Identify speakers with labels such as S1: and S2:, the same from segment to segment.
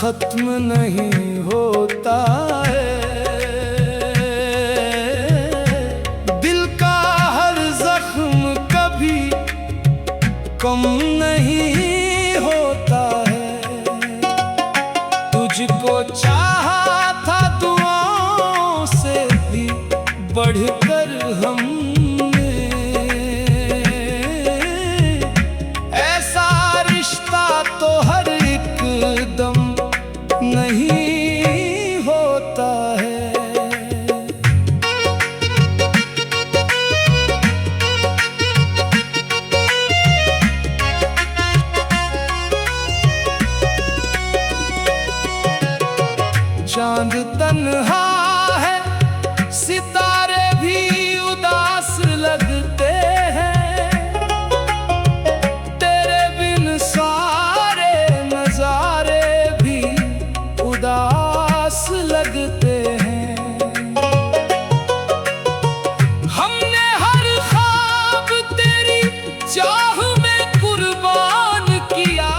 S1: खत्म नहीं होता है। दिल का हर जख्म कभी कम नहीं होता है। तुझको चाहा था दुआओं से भी बढ़कर हमने, ऐसा रिश्ता तो हर एक दम नहीं होता है। चांद तन्हा है, सितारे भी उदास लगते हैं। तेरे बिन सारे नजारे भी उदास लगते हैं। हमने हर ख्वाब तेरी चाह में कुर्बान किया,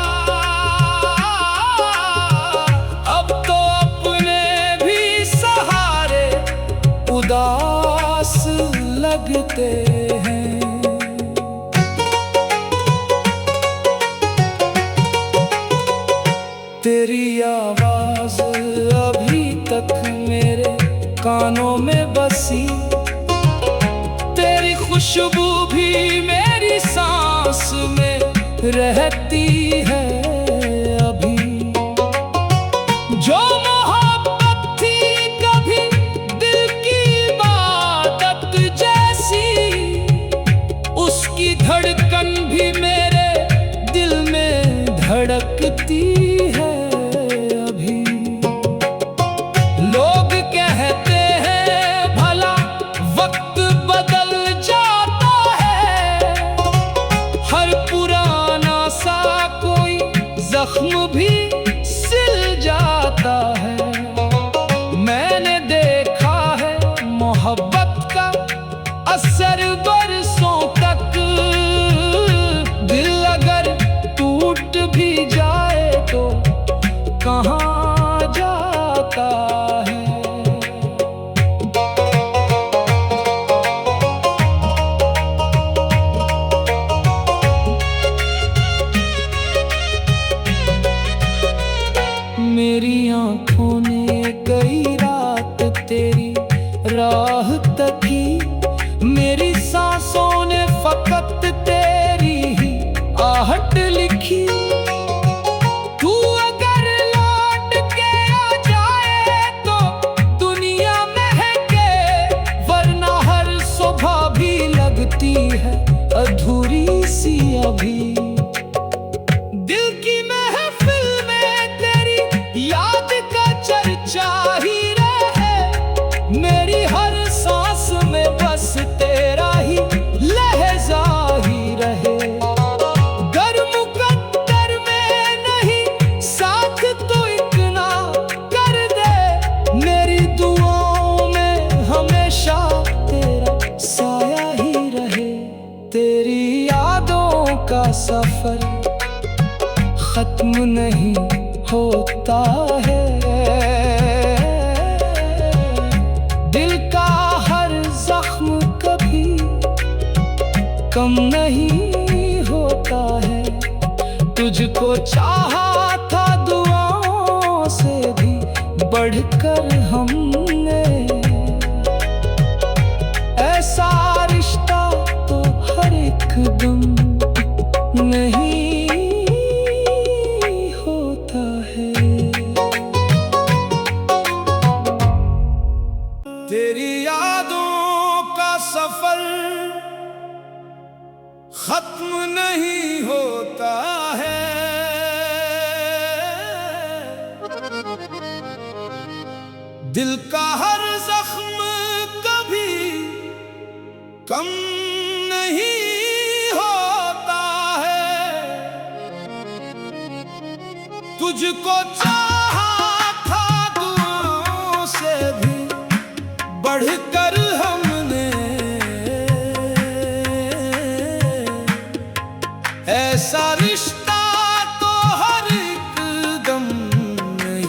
S1: उदास लगते हैं। तेरी आवाज अभी तक मेरे कानों में बसी, तेरी खुशबू भी मेरी सांस में रहती है अभी। जो धड़कन भी मेरे दिल में धड़कती है अभी। लोग कहते हैं भला वक्त बदल जाता है, हर पुराना सा कोई जख्म भी सिल जाता है। मैंने देखा है मोहब्बत का असर बरसों तक, दिल अगर टूट भी जाए तो कहाँ जाता है। मेरी आँखों ने कई रात तेरी राह तकी, मेरी सांसों ने फकत तेरी ही आहट लिखी। तू अगर लौट के आ जाए तो दुनिया महके, वरना हर सुबह भी लगती है अधूरी सी अभी। दिल की महफिल में तेरी याद का चर्चा ही रहे, मेरी हर सांस में बस तेरा ही लहजा ही रहे। गर मुकद्दर में नहीं साथ तो इतना कर दे, मेरी दुआओं में हमेशा तेरा साया ही रहे। तेरी यादों का सफर खत्म नहीं होता है। दिल का हर जख्म कभी कम नहीं होता है। तुझको चाहा था दुआओं से भी बढ़कर हमने, ऐसा रिश्ता तो हर एक दम नहीं होता है। तेरी यादों का सफर खत्म नहीं होता है। दिल का हर जख्म कभी कम नहीं होता है। तुझको चाहा था दुआओं से भी बढ़कर हमने, ऐसा रिश्ता तो हर एक दम नहीं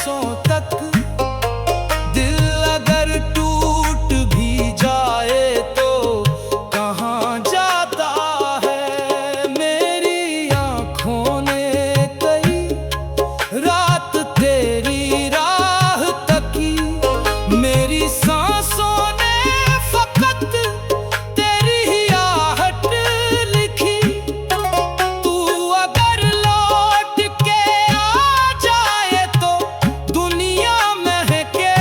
S1: सांसों तक। दिल अगर टूट भी जाए तो कहाँ जाता है। मेरी आँखों ने कई रात तेरी राह तकी, मेरी सांसों ने फकत तेरी ही आहट लिखी। तू अगर लौट के आ जाए तो दुनिया महके,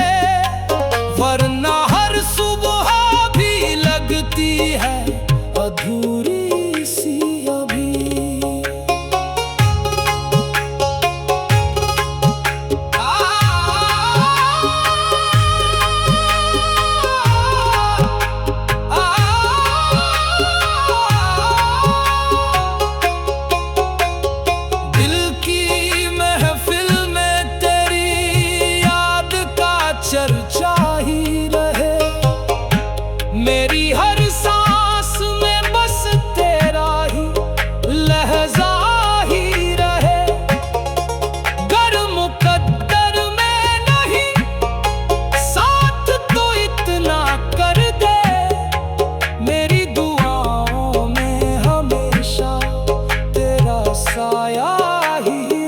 S1: वरना हर सुबह भी लगती है अधूरी सी अभी। दिल की महफिल में तेरी याद का चर्चा ही रहे, मेरी हर सांस में बस तेरा ही लहजा ही रहे। गर मुकद्दर में नहीं साथ तो इतना कर दे, मेरी दुआओं में हमेशा तेरा साया ही